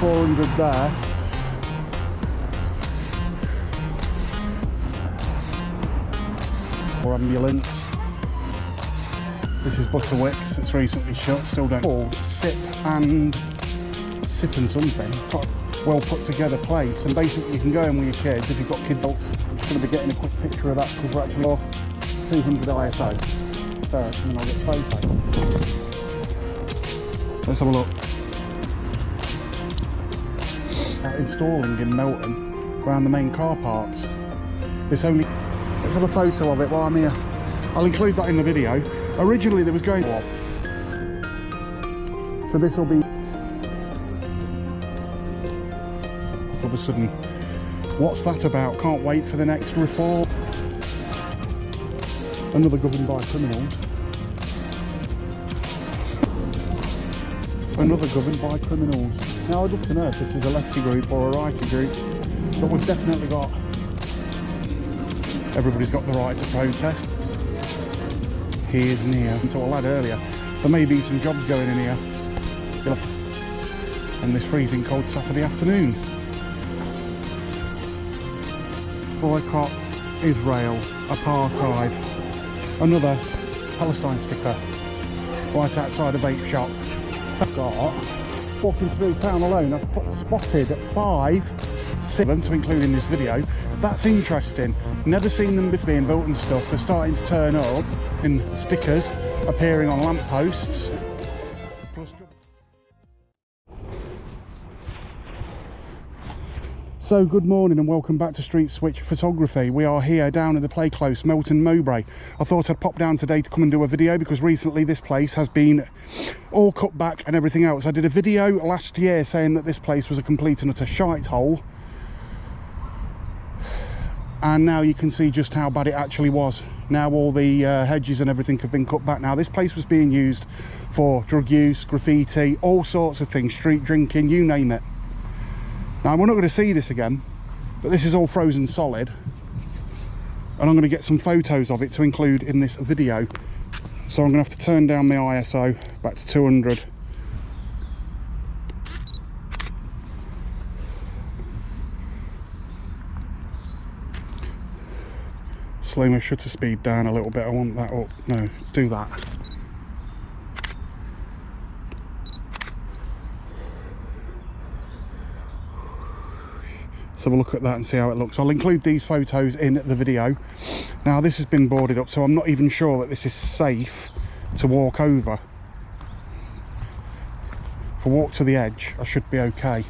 400 there. Or ambulance. This is Butterwicks, it's recently shut, still don't called Sip and something. Quite well put together place, and basically you can go in with your kids if you've got kids. I'm going to be getting a quick picture of that because we're actually off 200 ISO first, and then I'll get a photo. Let's have a look. Installing in Melton around the main car parks. Let's have a photo of it while I'm here. I'll include that in the video. Originally there was going on, so this will be all of a sudden. What's that about? Can't wait for the next reform. Another governed by criminals. Another governed by criminals. Now I'd love to know if this is a lefty group or a righty group, but we've definitely got, everybody's got the right to protest. Here's near. And so I had earlier, there may be some jobs going in here on this freezing cold Saturday afternoon. Boycott Israel, apartheid. Another Palestine sticker right outside a vape shop. I've got, walking through town alone, I've spotted 5, 7 to include in this video. That's interesting. Never seen them before being built and stuff. They're starting to turn up in stickers appearing on lampposts. So good morning and welcome back to Street Switch Photography. We are here down at the play close, Melton Mowbray. I thought I'd pop down today to come and do a video because recently this place has been all cut back and everything else. I did a video last year saying that this place was a complete and utter shite hole, and now you can see just how bad it actually was. Now all the hedges and everything have been cut back. Now this place was being used for drug use, graffiti, all sorts of things, street drinking, you name it. Now we're not going to see this again, but this is all frozen solid, and I'm going to get some photos of it to include in this video. So I'm going to have to turn down my ISO back to 200. Slow my shutter speed down a little bit. I want that up. No, do that. Let's have a look at that and see how it looks. I'll include these photos in the video. Now this has been boarded up, so I'm not even sure that this is safe to walk over. If I walk to the edge, I should be okay.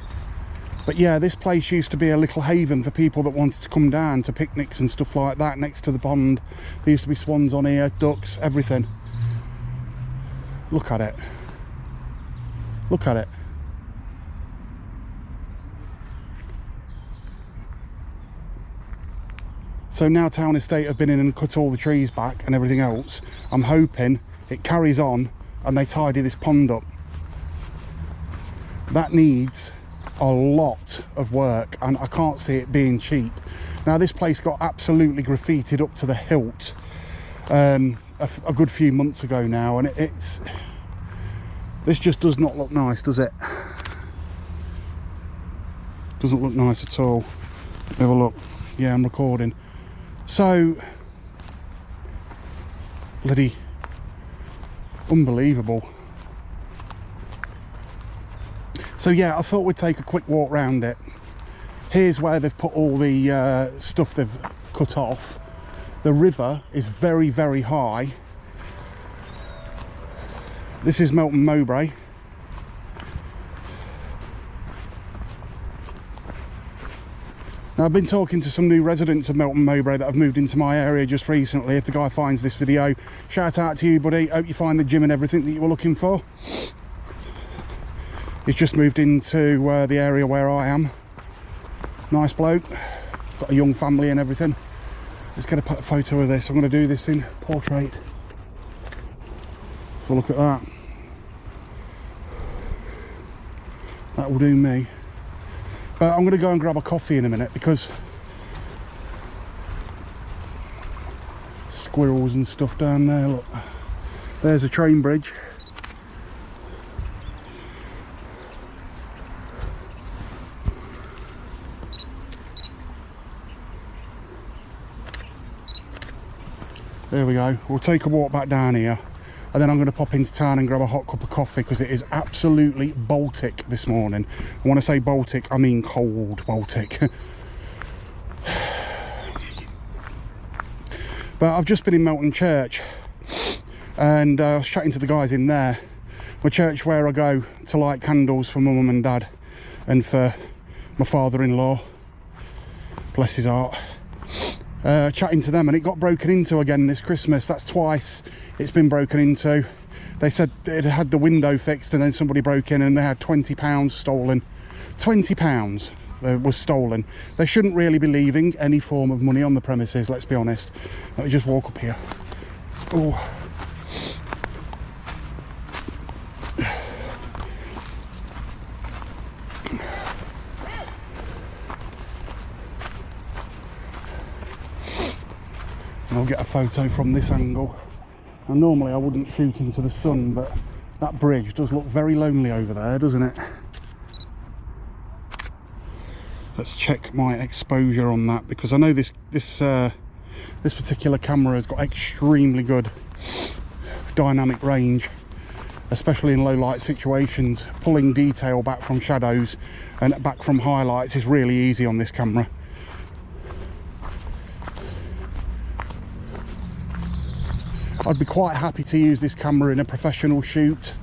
But yeah, this place used to be a little haven for people that wanted to come down to picnics and stuff like that next to the pond. There used to be swans on here, ducks, everything. Look at it. Look at it. So now Town Estate have been in and cut all the trees back and everything else. I'm hoping it carries on and they tidy this pond up. That needs a lot of work and I can't see it being cheap. Now this place got absolutely graffitied up to the hilt a good few months ago now, and this just does not look nice, does it? Doesn't look nice at all. Have a look. Yeah, I'm recording. So bloody unbelievable. So yeah, I thought we'd take a quick walk round it. Here's where they've put all the stuff they've cut off. The river is very, very high. This is Melton Mowbray. Now I've been talking to some new residents of Melton Mowbray that have moved into my area just recently. If the guy finds this video, shout out to you, buddy. Hope you find the gym and everything that you were looking for. He's just moved into the area where I am. Nice bloke, got a young family and everything. Let's get a photo of this. I'm going to do this in portrait. So look at that. That will do me. But I'm going to go and grab a coffee in a minute because squirrels and stuff down there. Look, there's a train bridge. There we go. We'll take a walk back down here, and then I'm going to pop into town and grab a hot cup of coffee, because it is absolutely Baltic this morning. And when I say Baltic, I mean cold Baltic. But I've just been in Melton Church, and I was chatting to the guys in there. My church where I go to light candles for my mum and dad, and for my father-in-law, bless his heart. Chatting to them, and it got broken into again this Christmas. That's twice it's been broken into. They said it had the window fixed, and then somebody broke in and they had £20 stolen. £20 was stolen. They shouldn't really be leaving any form of money on the premises, let's be honest. Let me just walk up here. Oh. I'll get a photo from this angle. And normally I wouldn't shoot into the sun, but that bridge does look very lonely over there, doesn't it? Let's check my exposure on that, because I know this particular camera has got extremely good dynamic range, especially in low light situations. Pulling detail back from shadows and back from highlights is really easy on this camera. I'd be quite happy to use this camera in a professional shoot.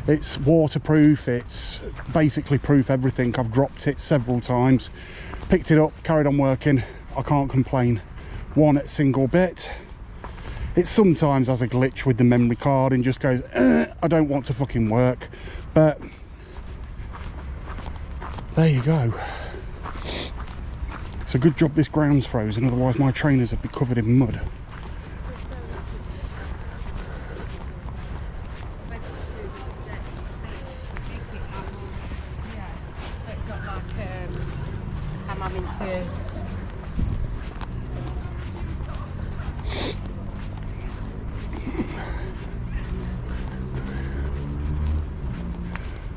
It's waterproof, it's basically proof everything. I've dropped it several times, picked it up, carried on working. I can't complain one single bit. It sometimes has a glitch with the memory card and just goes, I don't want to fucking work. But there you go. It's a good job this ground's frozen, otherwise my trainers would be covered in mud.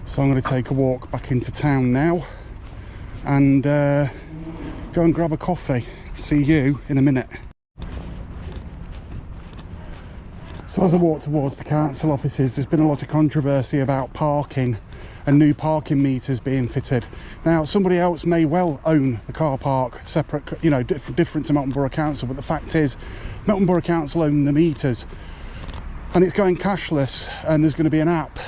So I'm going to take a walk back into town now and go and grab a coffee. See you in a minute. So as I walk towards the council offices, there's been a lot of controversy about parking and new parking meters being fitted. Now, somebody else may well own the car park separate, you know, different to Melton Borough Council, but the fact is Melton Borough Council own the meters, and it's going cashless, and there's going to be an app.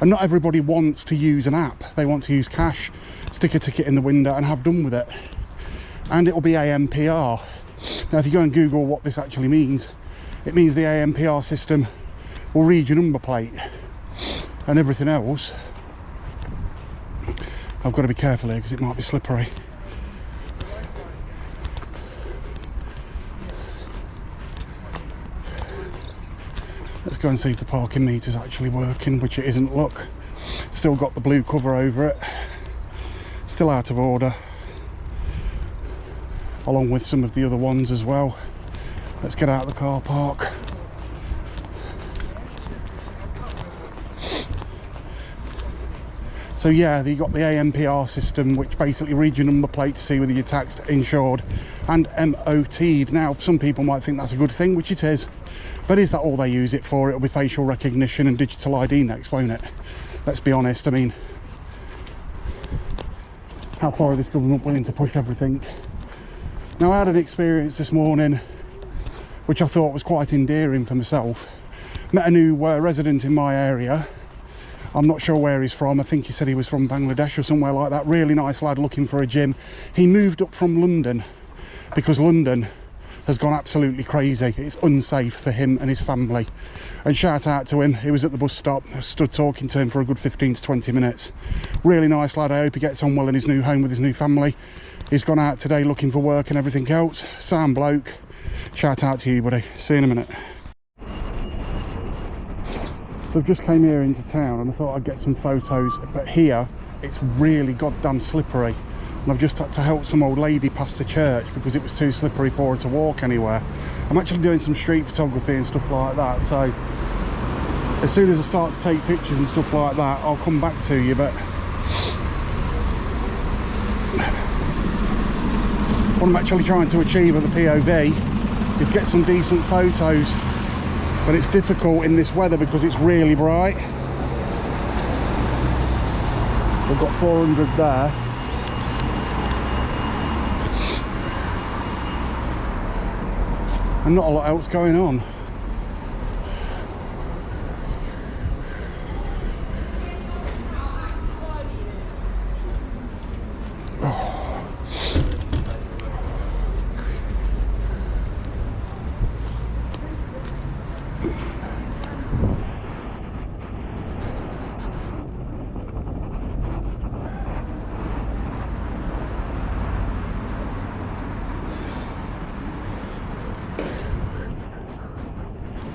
And not everybody wants to use an app. They want to use cash, stick a ticket in the window and have done with it. And it will be AMPR. Now, if you go and Google what this actually means, it means the AMPR system will read your number plate and everything else. I've got to be careful here because it might be slippery. Let's go and see if the parking meter's actually working, which it isn't. Look, still got the blue cover over it, still out of order, along with some of the other ones as well. Let's get out of the car park. So yeah, you got the AMPR system, which basically reads your number plate to see whether you're taxed, insured and MOT'd. Now, some people might think that's a good thing, which it is. But is that all they use it for? It'll be facial recognition and digital ID next, won't it? Let's be honest. I mean, how far is this government willing to push everything? Now, I had an experience this morning which I thought was quite endearing for myself. Met a new resident in my area. I'm not sure where he's from. I think he said he was from Bangladesh or somewhere like that. Really nice lad looking for a gym. He moved up from London because London has gone absolutely crazy. It's unsafe for him and his family. And shout out to him. He was at the bus stop. I stood talking to him for a good 15 to 20 minutes. Really nice lad. I hope he gets on well in his new home with his new family. He's gone out today looking for work and everything else. Sound bloke. Shout out to you, buddy. See you in a minute. So I've just came here into town and I thought I'd get some photos, but here it's really goddamn slippery. And I've just had to help some old lady past the church because it was too slippery for her to walk anywhere. I'm actually doing some street photography and stuff like that, so as soon as I start to take pictures and stuff like that, I'll come back to you. But what I'm actually trying to achieve at the POV is get some decent photos, but it's difficult in this weather because it's really bright. We've got 400 there. And not a lot else going on.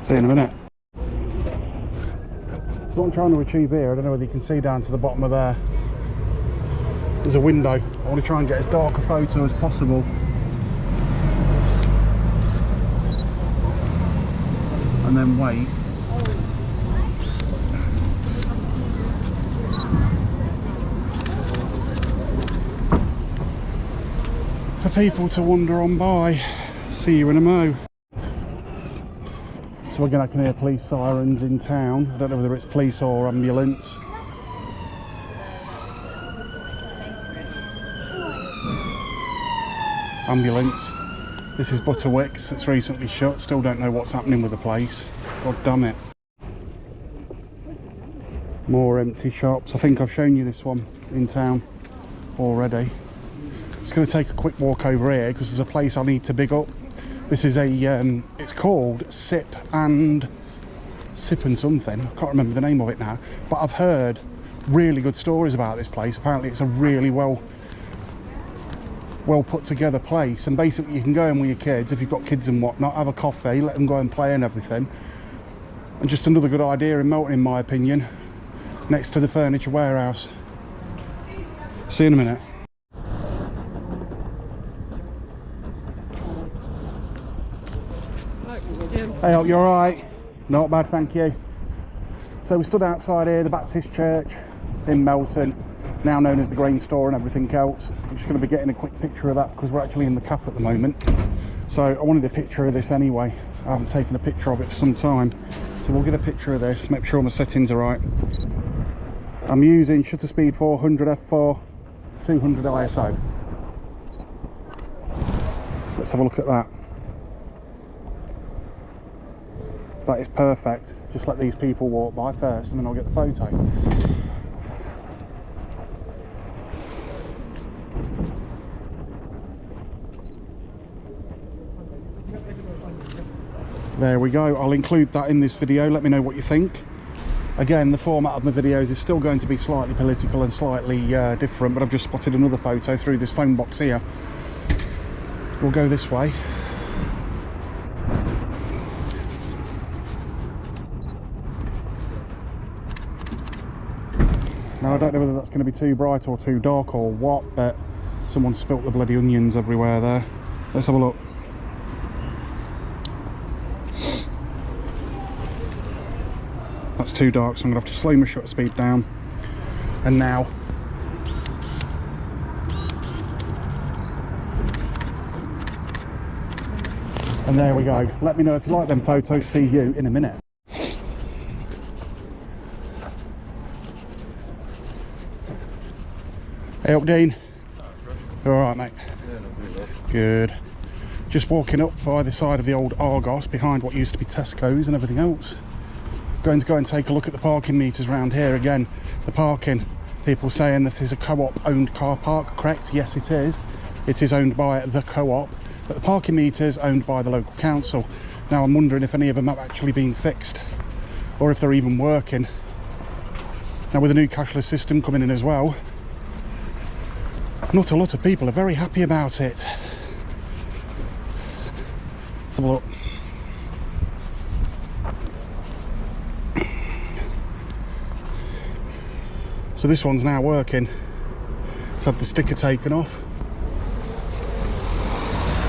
See you in a minute. So what I'm trying to achieve here, I don't know whether you can see down to the bottom of there, there's a window. I want to try and get as dark a photo as possible. And then wait. For people to wander on by. See you in a mo. So again, I can hear police sirens in town. I don't know whether it's police or ambulance. Ambulance. This is Butterwicks. It's recently shut. Still don't know what's happening with the place. God damn it. More empty shops. I think I've shown you this one in town already. Just going to take a quick walk over here because there's a place I need to big up. This is a, it's called Sip and something. I can't remember the name of it now, but I've heard really good stories about this place. Apparently it's a really well put together place, and basically you can go in with your kids, if you've got kids and whatnot, have a coffee, let them go and play and everything. And just another good idea in Melton, in my opinion, next to the furniture warehouse. See you in a minute. Hey, you alright? Not bad, thank you. So we stood outside here, the Baptist Church in Melton, now known as the grain store and everything else. I'm just going to be getting a quick picture of that because we're actually in the cafe at the moment. So I wanted a picture of this anyway. I haven't taken a picture of it for some time. So we'll get a picture of this, make sure my settings are right. I'm using shutter speed 400 f4, 200 ISO. Let's have a look at that. That is perfect. Just let these people walk by first and then I'll get the photo. There we go. I'll include that in this video. Let me know what you think. Again, the format of my videos is still going to be slightly political and slightly different, but I've just spotted another photo through this phone box here. We'll go this way. Now I don't know whether that's going to be too bright or too dark or what, but someone spilt the bloody onions everywhere there. Let's have a look. That's too dark, so I'm going to have to slow my shutter speed down. And now. And there we go. Let me know if you like them photos. See you in a minute. Hey up, Dean. You alright, mate? Yeah, not too bad. Good. Just walking up by the side of the old Argos behind what used to be Tesco's and everything else. Going to go and take a look at the parking meters around here again. The parking, people saying that there's a co-op owned car park. Correct? Yes, it is. It is owned by the co-op, but the parking meters owned by the local council. Now I'm wondering if any of them have actually been fixed or if they're even working. Now with the new cashless system coming in as well, not a lot of people are very happy about it. Let's have a look. So this one's now working. It's had the sticker taken off.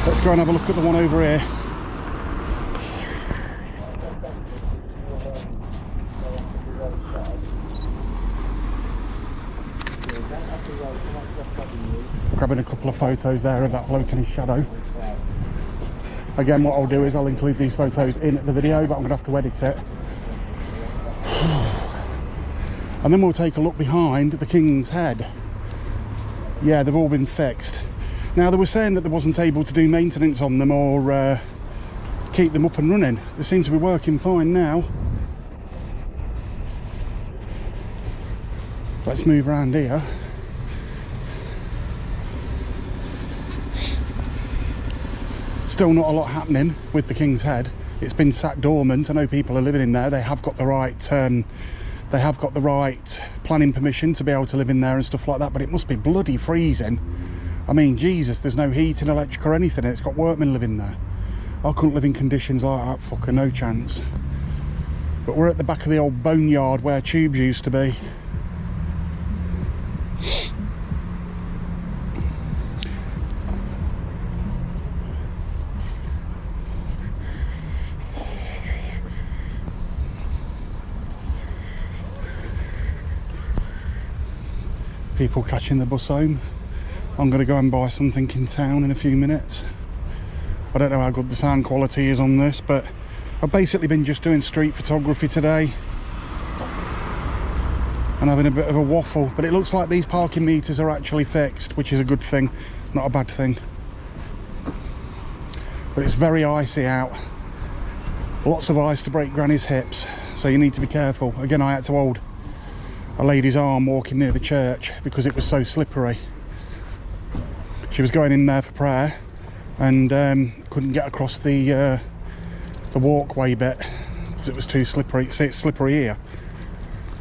Let's go and have a look at the one over here. Grabbing a couple of photos there of that bloke in his shadow. Again, what I'll do is I'll include these photos in the video, but I'm gonna have to edit it. And then we'll take a look behind the King's Head. Yeah, they've all been fixed. Now, they were saying that they wasn't able to do maintenance on them or keep them up and running. They seem to be working fine now. Let's move around here. Still not a lot happening with the King's Head. It's been sat dormant. I know people are living in there. They have got the right planning permission to be able to live in there and stuff like that, but it must be bloody freezing. I mean, Jesus, there's no heating, electric or anything. It's got workmen living there. I couldn't live in conditions like that, fucker, no chance. But we're at the back of the old boneyard where tubes used to be. People catching the bus home. I'm going to go and buy something in town in a few minutes. I don't know how good the sound quality is on this, but I've basically been just doing street photography today and having a bit of a waffle, but it looks like these parking meters are actually fixed, which is a good thing, not a bad thing. But it's very icy out. Lots of ice to break Granny's hips, so you need to be careful. Again, I had to hold a lady's arm walking near the church because it was so slippery. She was going in there for prayer and couldn't get across the walkway bit because it was too slippery. See, it's slippery here.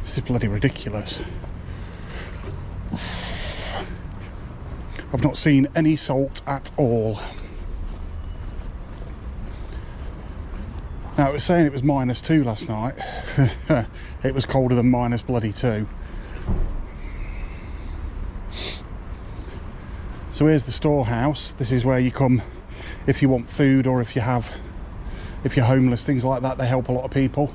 This is bloody ridiculous. I've not seen any salt at all. Now, it was saying it was -2 last night. It was colder than -2. So here's the storehouse. This is where you come if you want food or if you're homeless, things like that. They help a lot of people.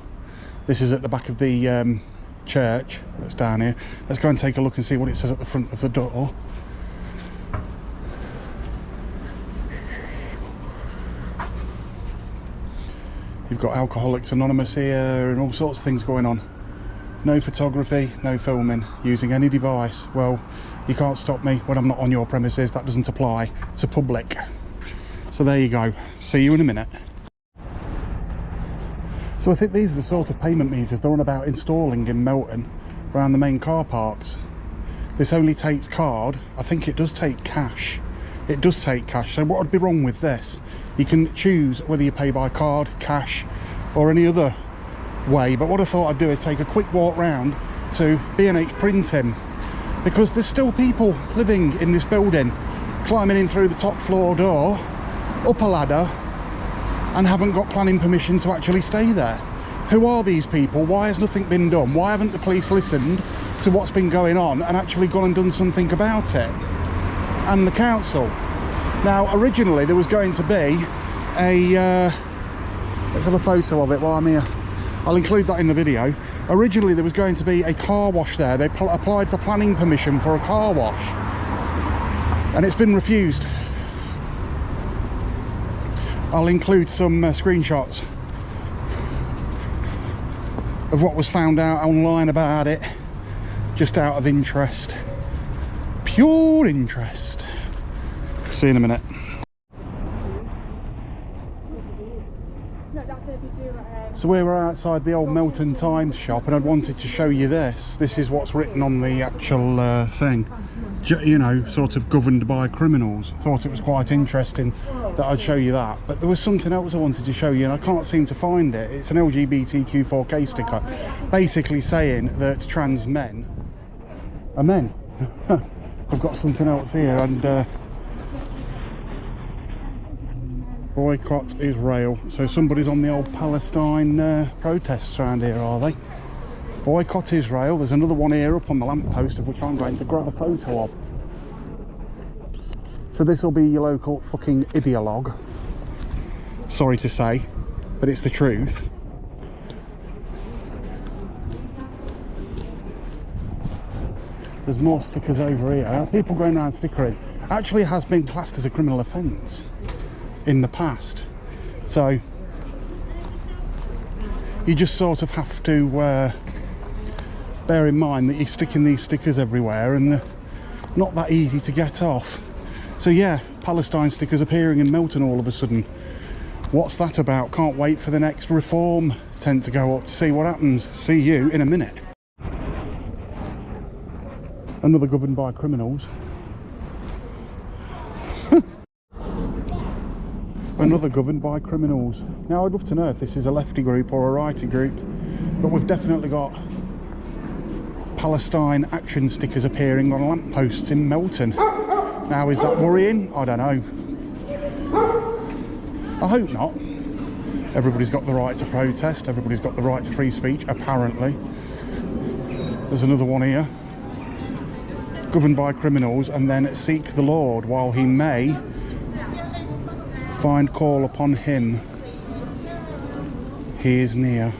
This is at the back of the church that's down here. Let's go and take a look and see what it says at the front of the door. You've got Alcoholics Anonymous here and all sorts of things going on. No photography, no filming, using any device. Well, you can't stop me when I'm not on your premises. That doesn't apply to public. So there you go. See you in a minute. So I think these are the sort of payment meters they're on about installing in Melton around the main car parks. This only takes card. I think it does take cash. It does take cash. So what would be wrong with this? You can choose whether you pay by card, cash or any other way. But what I thought I'd do is take a quick walk round to B&H Printing, because there's still people living in this building, climbing in through the top floor door, up a ladder, and haven't got planning permission to actually stay there. Who are these people? Why has nothing been done? Why haven't the police listened to what's been going on and actually gone and done something about it? And the council. Now, originally there was going to be a let's have a photo of it while I'm here. I'll include that in the video. Originally there was going to be a car wash there. They applied for planning permission for a car wash and it's been refused. I'll include some screenshots of what was found out online about it, just out of interest, pure interest. See you in a minute. So we were outside the old Melton Times shop and I wanted to show you this. This is what's written on the actual thing. You know, sort of governed by criminals. I thought it was quite interesting that I'd show you that. But there was something else I wanted to show you and I can't seem to find it. It's an LGBTQ4K sticker, basically saying that trans men are men. I've got something else here and boycott Israel. So somebody's on the old Palestine protests around here, are they? Boycott Israel. There's another one here up on the lamppost of which I'm going to grab a photo of. So this will be your local fucking ideologue. Sorry to say, but it's the truth. There's more stickers over here. People going around stickering. Actually has been classed as a criminal offence in the past. So you just sort of have to bear in mind that you're sticking these stickers everywhere and they're not that easy to get off. So yeah, Palestine stickers appearing in Melton all of a sudden. What's that about? Can't wait for the next reform tent to go up to see what happens. See you in a minute. Another governed by criminals. Another governed by criminals. Now I'd love to know if this is a lefty group or a righty group, but we've definitely got Palestine action stickers appearing on lampposts in Melton. Now is that worrying? I don't know. I hope not. Everybody's got the right to protest, everybody's got the right to free speech, apparently. There's another one here. Governed by criminals, and then seek the Lord while he may find call upon him. He is near.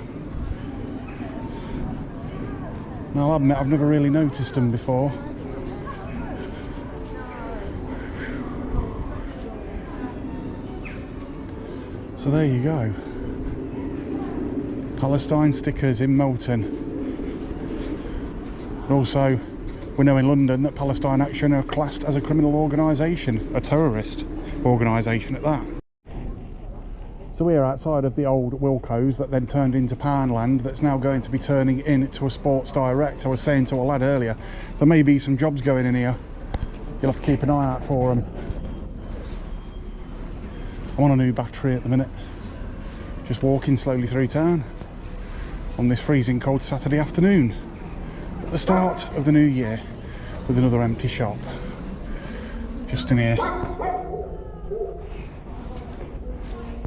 Now I'll admit I've never really noticed them before. So there you go. Palestine stickers in Melton. And also, we know in London that Palestine Action are classed as a criminal organisation, a terrorist organisation at that. So we're outside of the old Wilco's that then turned into Poundland, that's now going to be turning into a Sports Direct. I was saying to a lad earlier, there may be some jobs going in here. You'll have to keep an eye out for them. I'm on a new battery at the minute. Just walking slowly through town on this freezing cold Saturday afternoon at the start of the new year with another empty shop just in here.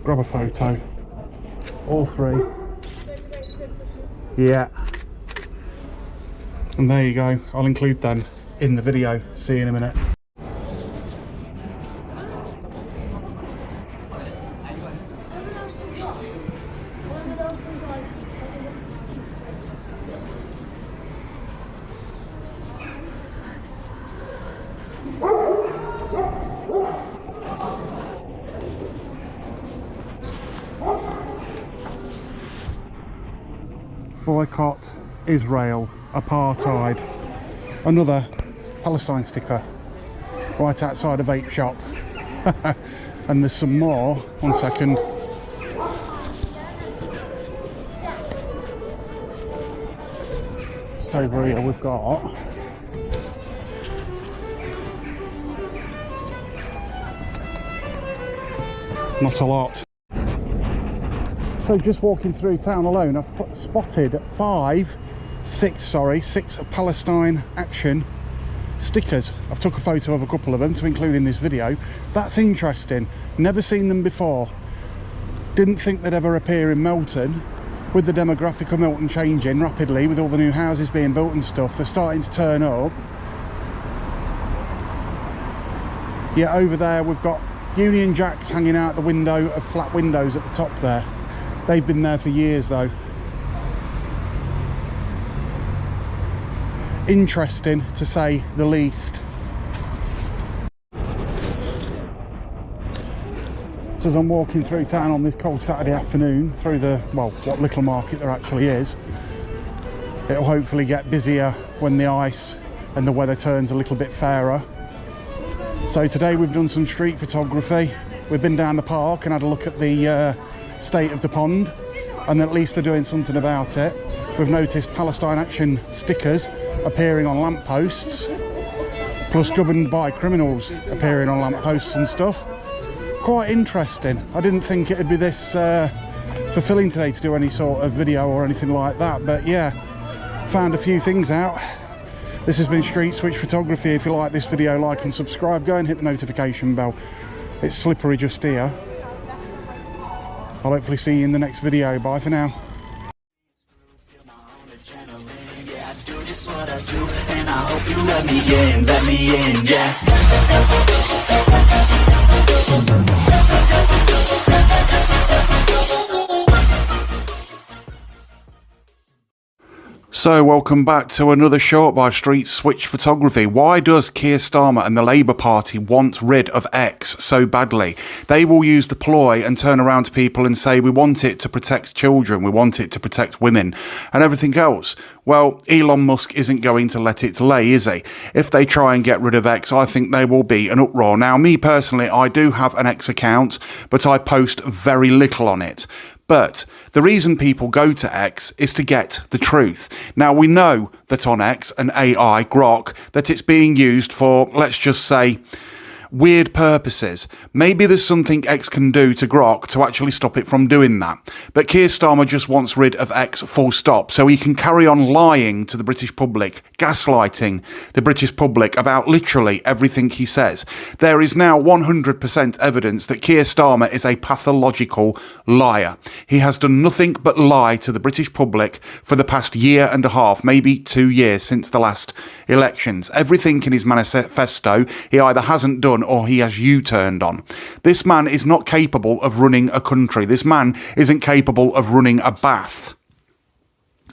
Grab a photo, all three. Yeah, and there you go. I'll include them in the video. See you in a minute. Boycott Israel, apartheid. Another Palestine sticker right outside a vape shop. And there's some more. One second. Just over here we've got not a lot. So just walking through town alone, I've spotted six Palestine Action stickers. I've took a photo of a couple of them to include in this video. That's interesting. Never seen them before. Didn't think they'd ever appear in Melton. With the demographic of Melton changing rapidly, with all the new houses being built and stuff, they're starting to turn up. Yeah, over there we've got Union Jacks hanging out the window of flat windows at the top there. They've been there for years though. Interesting to say the least. So as I'm walking through town on this cold Saturday afternoon, through the, well, what little market there actually is, it'll hopefully get busier when the ice and the weather turns a little bit fairer. So today we've done some street photography. We've been down the park and had a look at the state of the pond, and at least they're doing something about it. We've noticed Palestine Action stickers appearing on lampposts, plus governed by criminals appearing on lampposts and stuff. Quite interesting. I didn't think it'd be this fulfilling today to do any sort of video or anything like that, but yeah, found a few things out. This has been Street Switch Photography. If you like this video, like and subscribe. Go and hit the notification bell. It's slippery just here. I'll hopefully see you in the next video. Bye for now. Yeah, I do just what I do, and I hope you let me in, yeah. So, welcome back to another short by Street Switch Photography. Why does Keir Starmer and the Labour Party want rid of X so badly? They will use the ploy and turn around to people and say, we want it to protect children, we want it to protect women, and everything else. Well, Elon Musk isn't going to let it lay, is he? If they try and get rid of X, I think there will be an uproar. Now, me personally, I do have an X account, but I post very little on it. But the reason people go to X is to get the truth. Now, we know that on X and AI, Grok, that it's being used for, let's just say, weird purposes. Maybe there's something X can do to Grok to actually stop it from doing that. But Keir Starmer just wants rid of X full stop so he can carry on lying to the British public, gaslighting the British public about literally everything he says. There is now 100% evidence that Keir Starmer is a pathological liar. He has done nothing but lie to the British public for the past year and a half, maybe 2 years since the last elections. Everything in his manifesto he either hasn't done or he has U-turned on. This man is not capable of running a country. This man isn't capable of running a bath.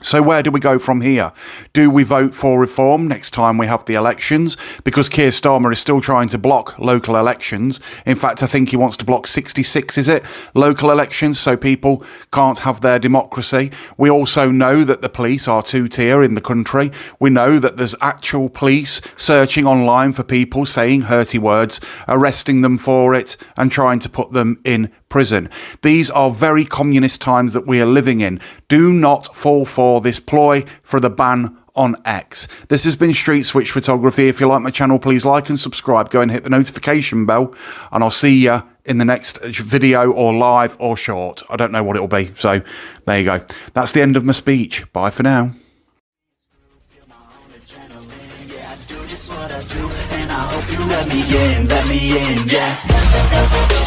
So where do we go from here? Do we vote for reform next time we have the elections? Because Keir Starmer is still trying to block local elections. In fact, I think he wants to block 66, is it? Local elections, so people can't have their democracy. We also know that the police are two-tier in the country. We know that there's actual police searching online for people saying hurty words, arresting them for it, and trying to put them in prison. These are very communist times that we are living in. Do not fall for this ploy for the ban on X. This has been Street Switch Photography. If you like my channel, please like and subscribe. Go and hit the notification bell, and I'll see you in the next video or live or short. I don't know what it'll be. So there you go. That's the end of my speech. Bye for now. Yeah, I do just what I do, and I hope you let me in, yeah.